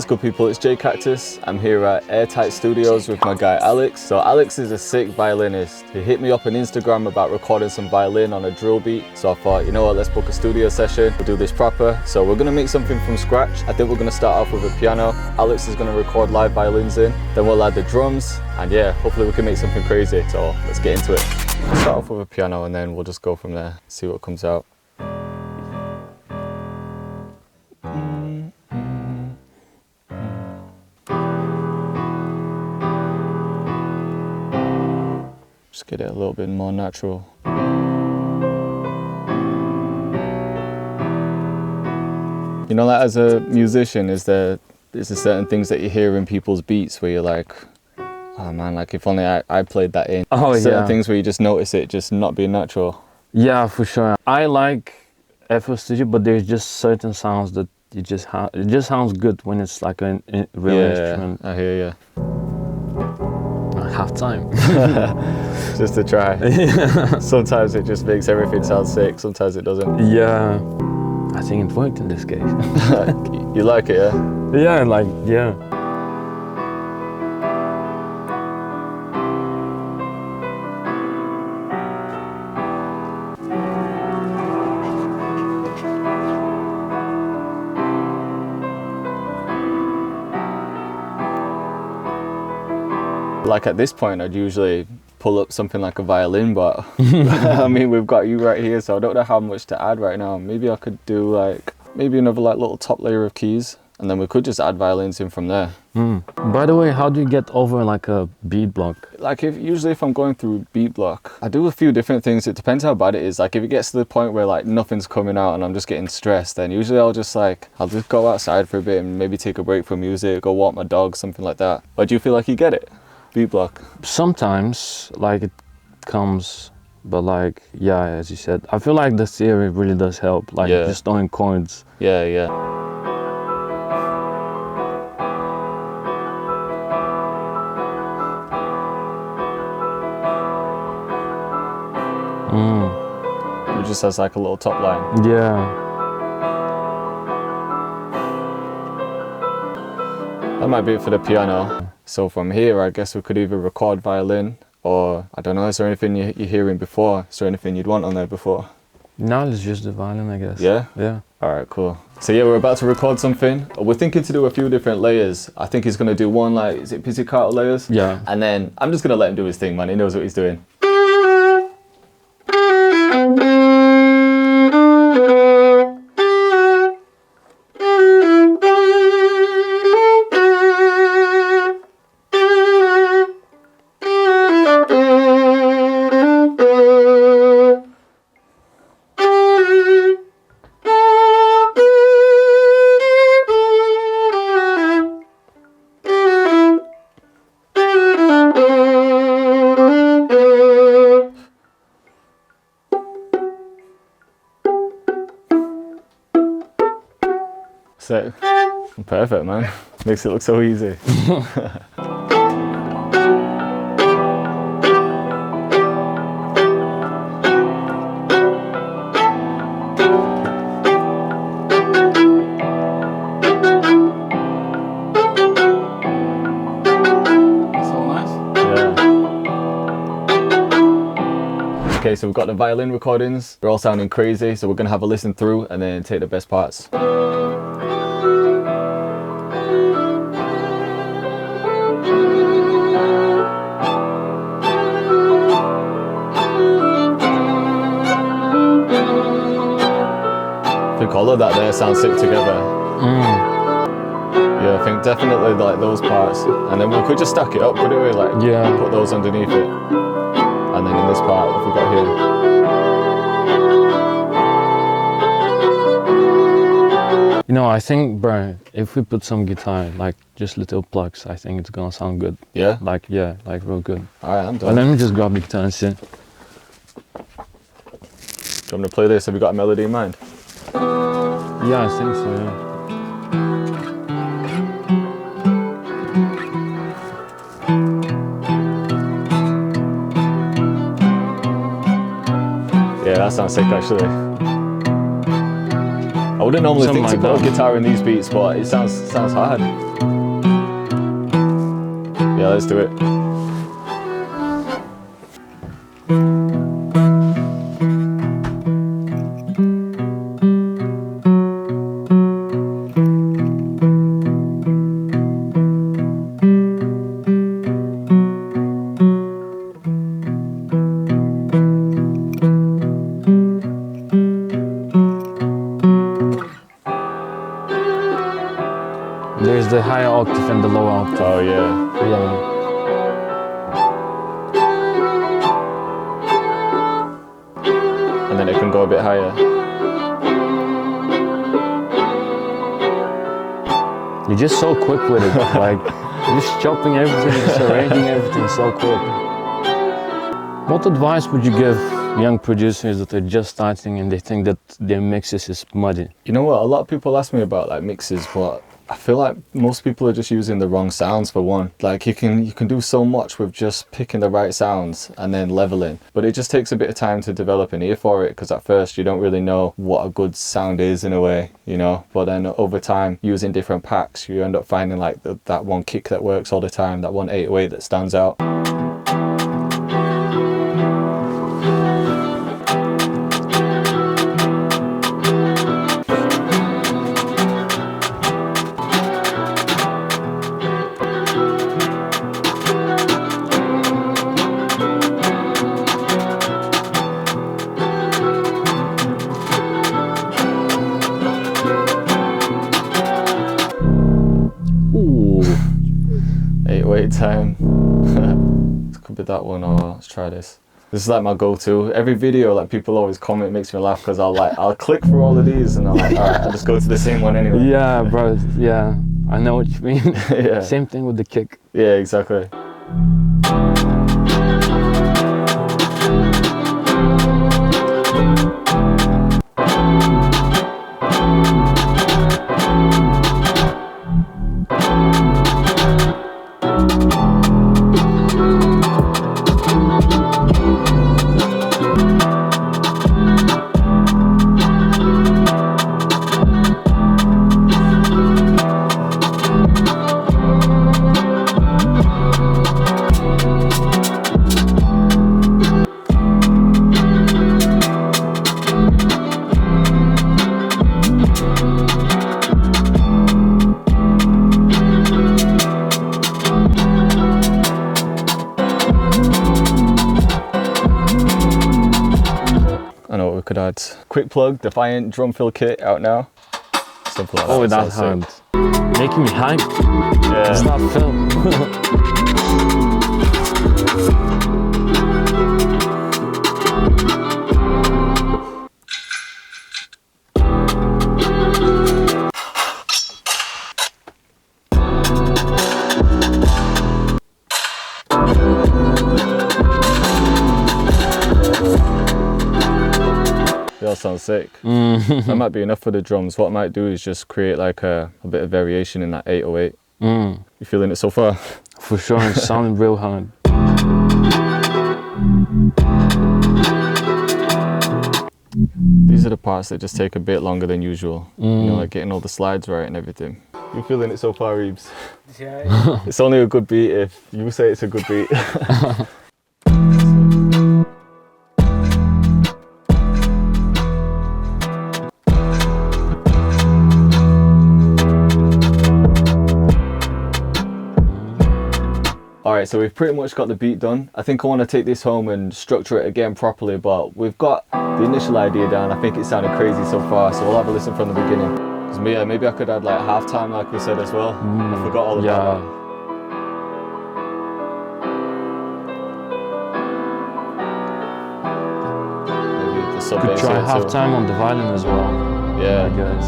What's good people, it's Cactus. I'm here at Airtight Studios with my guy Alex. So Alex is a sick violinist. He hit me up on Instagram about recording some violin on a drill beat. So I thought, you know what, let's book a studio session. We'll do this proper. So we're gonna make something from scratch. I think we're gonna start off with a piano. Alex is gonna record live violins in. Then we'll add the drums. And yeah, hopefully we can make something crazy. So let's get into it. We'll start off with a piano and then we'll just go from there, see what comes out. Just get it a little bit more natural. You know, like as a musician, is there certain things that you hear in people's beats where you're like, oh man, like if only I played that in. Oh, certain yeah. things where you just notice it just not being natural. Yeah, for sure. I like FL Studio, but there's just certain sounds that it just sounds good when it's like a real instrument. I hear you. Half time. Just to try. Sometimes it just makes everything sound sick, sometimes it doesn't. Yeah, I think it worked in this case. You like it, yeah? Yeah, like, yeah. Like at this point, I'd usually pull up something like a violin, but I mean, we've got you right here, so I don't know how much to add right now. Maybe I could do like, maybe another like little top layer of keys, and then we could just add violins in from there. By the way, how do you get over like a beat block? Like usually if I'm going through beat block, I do a few different things. It depends how bad it is. Like if it gets to the point where like nothing's coming out and I'm just getting stressed, then usually I'll just go outside for a bit and maybe take a break from music, go walk my dog, something like that. Or do you feel like you get it? Beat block? Sometimes, like it comes, but like, yeah, as you said, I feel like the theory really does help, like just knowing chords. Yeah, yeah. It just has like a little top line. Yeah. That might be it for the piano. So from here, I guess we could either record violin or, I don't know, is there anything you're hearing before? Is there anything you'd want on there before? No, it's just the violin, I guess. Yeah? Yeah. All right, cool. So yeah, we're about to record something. We're thinking to do a few different layers. I think he's gonna do one like, is it pizzicato layers? Yeah. And then I'm just gonna let him do his thing, man. He knows what he's doing. So, perfect, man. Makes it look so easy. Okay, so we've got the violin recordings. They're all sounding crazy, so we're gonna have a listen through and then take the best parts. I think all of that there sounds sick together. Yeah, I think definitely like those parts. And then we could just stack it up, couldn't we? Like, put those underneath it. And then in this part, what have we got here? You know, I think, bro, if we put some guitar, like just little plugs, I think it's gonna sound good. Yeah? Like, yeah, like real good. Alright, I'm done. But let me just grab the guitar and see. Do you want me to play this? Have you got a melody in mind? Yeah, I think so, yeah. Yeah, that sounds sick actually. I wouldn't normally Something think to like put a that. guitar in these beats, but it sounds hard. Yeah, let's do it. There's the higher octave and the lower octave. Oh yeah. Yeah. And then it can go a bit higher. You're just so quick with it. Like, you're just chopping everything, just arranging everything so quick. What advice would you give young producers that are just starting and they think that their mixes is muddy? You know what? A lot of people ask me about like mixes, but I feel like most people are just using the wrong sounds for one. Like you can do so much with just picking the right sounds and then leveling, but it just takes a bit of time to develop an ear for it, because at first you don't really know what a good sound is in a way, you know, but then over time using different packs you end up finding like that one kick that works all the time, that one 808 that stands out. Ooh. 808 time. This could be that one, or let's try this. This is like my go-to. Every video, like people always comment, it makes me laugh because I'll click through all of these and I'm like, alright, I'll just go to the same one anyway. Yeah, bro. Yeah, I know what you mean. Yeah. Same thing with the kick. Yeah, exactly. I know what we could add. Quick plug, Defiant drum fill kit out now. Something like that. Oh, would that's sound hard. sick. Making me hyped. Yeah. It's not film. They all sound sick. That might be enough for the drums. What I might do is just create like a bit of variation in that 808. You feeling it so far? For sure, it's sounding real hard. These are the parts that just take a bit longer than usual. You know, like getting all the slides right and everything. You feeling it so far, Reeves? Yeah. It's only a good beat if you say it's a good beat. Alright, so we've pretty much got the beat done. I think I want to take this home and structure it again properly, but we've got the initial idea down. I think it sounded crazy so far, so we'll have a listen from the beginning. Because maybe I could add like halftime like we said as well. I forgot all about that. Maybe the sub Could bass try here too. halftime on the violin as well. Yeah. I guess.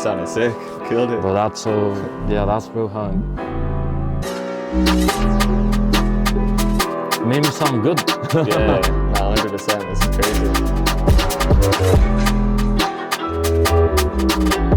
sounded sick. Killed it. But that's so, yeah, that's real hard. Made me sound good. Yeah, nah, 100%. This is crazy.